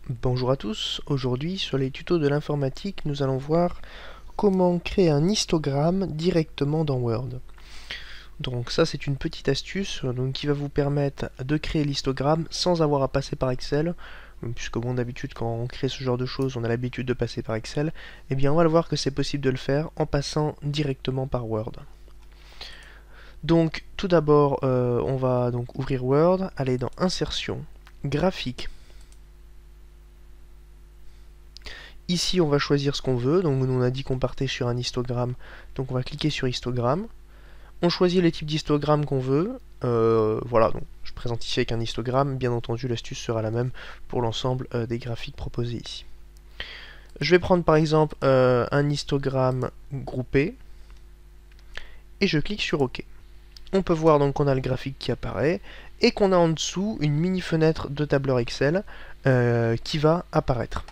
Bonjour à tous, aujourd'hui sur les tutos de l'informatique nous allons voir comment créer un histogramme directement dans Word. Donc ça c'est une petite astuce qui va vous permettre de créer l'histogramme sans avoir à passer par Excel, puisque bon d'habitude quand on crée ce genre de choses on a l'habitude de passer par Excel, et bien on va le voir que c'est possible de le faire en passant directement par Word. Donc tout d'abord on va donc ouvrir Word, aller dans Insertion, Graphique. Ici, on va choisir ce qu'on veut. Donc, nous, on a dit qu'on partait sur un histogramme. Donc, on va cliquer sur histogramme. On choisit les types d'histogramme qu'on veut. Voilà, donc je présente ici avec un histogramme. Bien entendu, l'astuce sera la même pour l'ensemble des graphiques proposés ici. Je vais prendre par exemple un histogramme groupé. Et je clique sur OK. On peut voir donc qu'on a le graphique qui apparaît et qu'on a en dessous une mini fenêtre de tableur Excel qui va apparaître.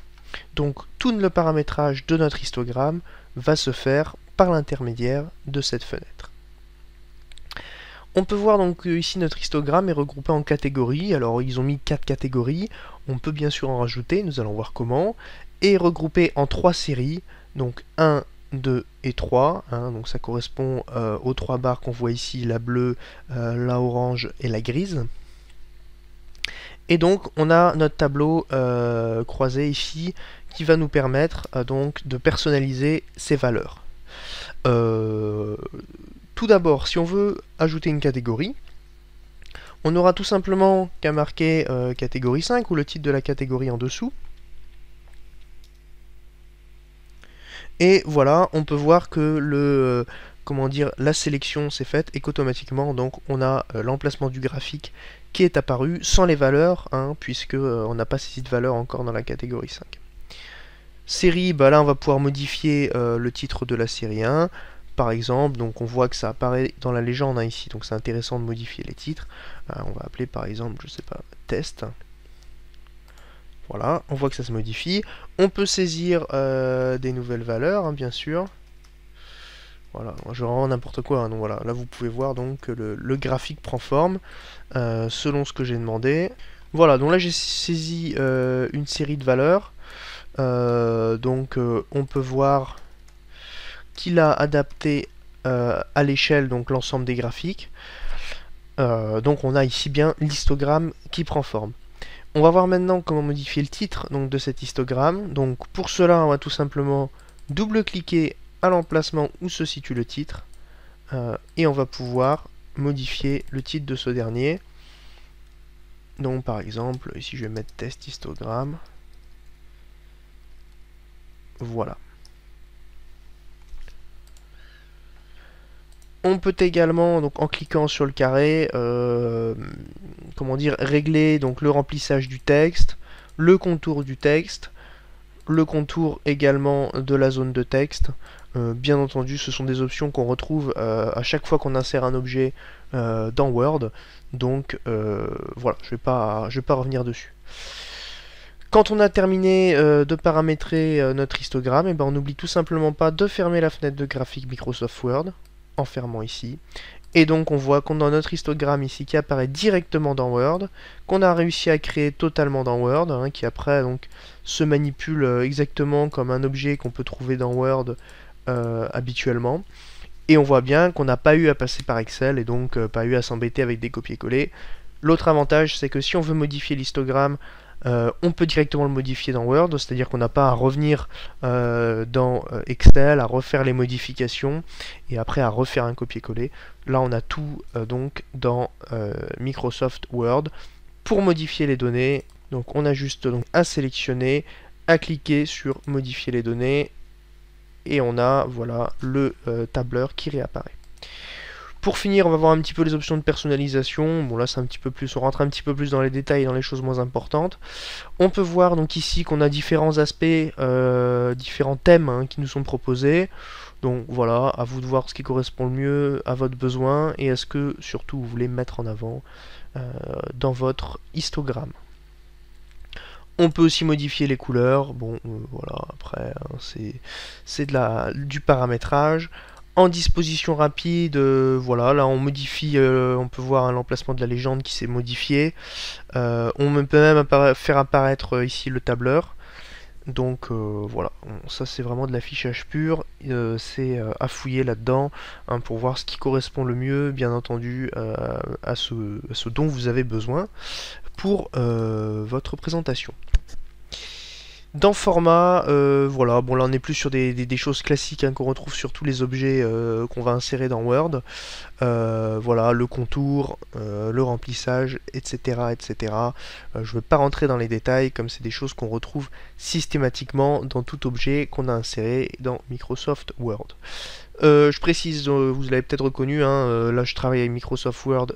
Donc tout le paramétrage de notre histogramme va se faire par l'intermédiaire de cette fenêtre. On peut voir donc que ici notre histogramme est regroupé en catégories. Alors ils ont mis 4 catégories, on peut bien sûr en rajouter, nous allons voir comment, et regroupé en 3 séries, donc 1, 2 et 3, donc ça correspond aux 3 barres qu'on voit ici, la bleue, la orange et la grise. Et donc on a notre tableau croisé ici qui va nous permettre donc de personnaliser ces valeurs. Tout d'abord, si on veut ajouter une catégorie, on aura tout simplement qu'à marquer catégorie 5 ou le titre de la catégorie en dessous. Et voilà, on peut voir que la sélection s'est faite et qu'automatiquement donc on a l'emplacement du graphique qui est apparu sans les valeurs, puisque on n'a pas saisi de valeur encore dans la catégorie 5. Série, là on va pouvoir modifier le titre de la série 1, par exemple, donc on voit que ça apparaît dans la légende ici, donc c'est intéressant de modifier les titres. On va appeler par exemple, je sais pas, test. Voilà, on voit que ça se modifie. On peut saisir des nouvelles valeurs, bien sûr. Voilà, je rends n'importe quoi. Donc voilà, là vous pouvez voir donc que le graphique prend forme selon ce que j'ai demandé. Voilà, donc là j'ai saisi une série de valeurs. On peut voir qu'il a adapté à l'échelle donc l'ensemble des graphiques. Donc on a ici bien l'histogramme qui prend forme. On va voir maintenant comment modifier le titre donc, de cet histogramme. Donc pour cela, on va tout simplement double-cliquer à l'emplacement où se situe le titre et on va pouvoir modifier le titre de ce dernier. Donc par exemple, ici je vais mettre test histogramme. Voilà. On peut également, donc en cliquant sur le carré, régler donc le remplissage du texte, le contour du texte, le contour également de la zone de texte. Bien entendu, ce sont des options qu'on retrouve à chaque fois qu'on insère un objet dans Word. Donc voilà, je vais pas revenir dessus. Quand on a terminé de paramétrer notre histogramme, on n'oublie tout simplement pas de fermer la fenêtre de graphique Microsoft Word en fermant ici. Et donc on voit qu'on a notre histogramme ici qui apparaît directement dans Word, qu'on a réussi à créer totalement dans Word, qui après donc se manipule exactement comme un objet qu'on peut trouver dans Word habituellement. Et on voit bien qu'on n'a pas eu à passer par Excel et donc pas eu à s'embêter avec des copier-coller. L'autre avantage, c'est que si on veut modifier l'histogramme, on peut directement le modifier dans Word, c'est-à-dire qu'on n'a pas à revenir dans Excel, à refaire les modifications et après à refaire un copier-coller. Là, on a tout donc dans Microsoft Word. Pour modifier les données, donc on a juste donc à sélectionner, à cliquer sur modifier les données et on a voilà le tableur qui réapparaît. Pour finir, on va voir un petit peu les options de personnalisation. Bon là c'est un petit peu plus, on rentre un petit peu plus dans les détails, dans les choses moins importantes. On peut voir donc ici qu'on a différents aspects, différents thèmes qui nous sont proposés. Donc voilà, à vous de voir ce qui correspond le mieux à votre besoin et à ce que surtout vous voulez mettre en avant dans votre histogramme. On peut aussi modifier les couleurs. Bon voilà, après c'est du paramétrage. En disposition rapide, voilà, là on modifie, on peut voir l'emplacement de la légende qui s'est modifié. On peut même faire apparaître ici le tableur. Donc voilà, ça c'est vraiment de l'affichage pur, c'est à fouiller là-dedans hein, pour voir ce qui correspond le mieux, bien entendu, à ce dont vous avez besoin pour votre présentation. Dans format, voilà, bon là on est plus sur des choses classiques hein, qu'on retrouve sur tous les objets qu'on va insérer dans Word. Voilà, le contour, le remplissage, etc. etc. Je ne veux pas rentrer dans les détails, comme c'est des choses qu'on retrouve systématiquement dans tout objet qu'on a inséré dans Microsoft Word. Je précise, vous l'avez peut-être reconnu, hein, là je travaille avec Microsoft Word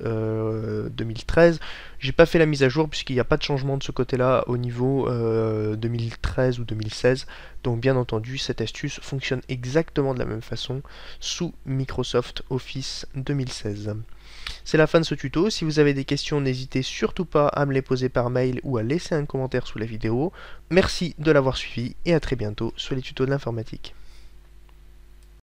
2013. J'ai pas fait la mise à jour puisqu'il n'y a pas de changement de ce côté-là au niveau 2013 ou 2016. Donc bien entendu, cette astuce fonctionne exactement de la même façon sous Microsoft Office 2016. C'est la fin de ce tuto. Si vous avez des questions, n'hésitez surtout pas à me les poser par mail ou à laisser un commentaire sous la vidéo. Merci de l'avoir suivi et à très bientôt sur les tutos de l'informatique.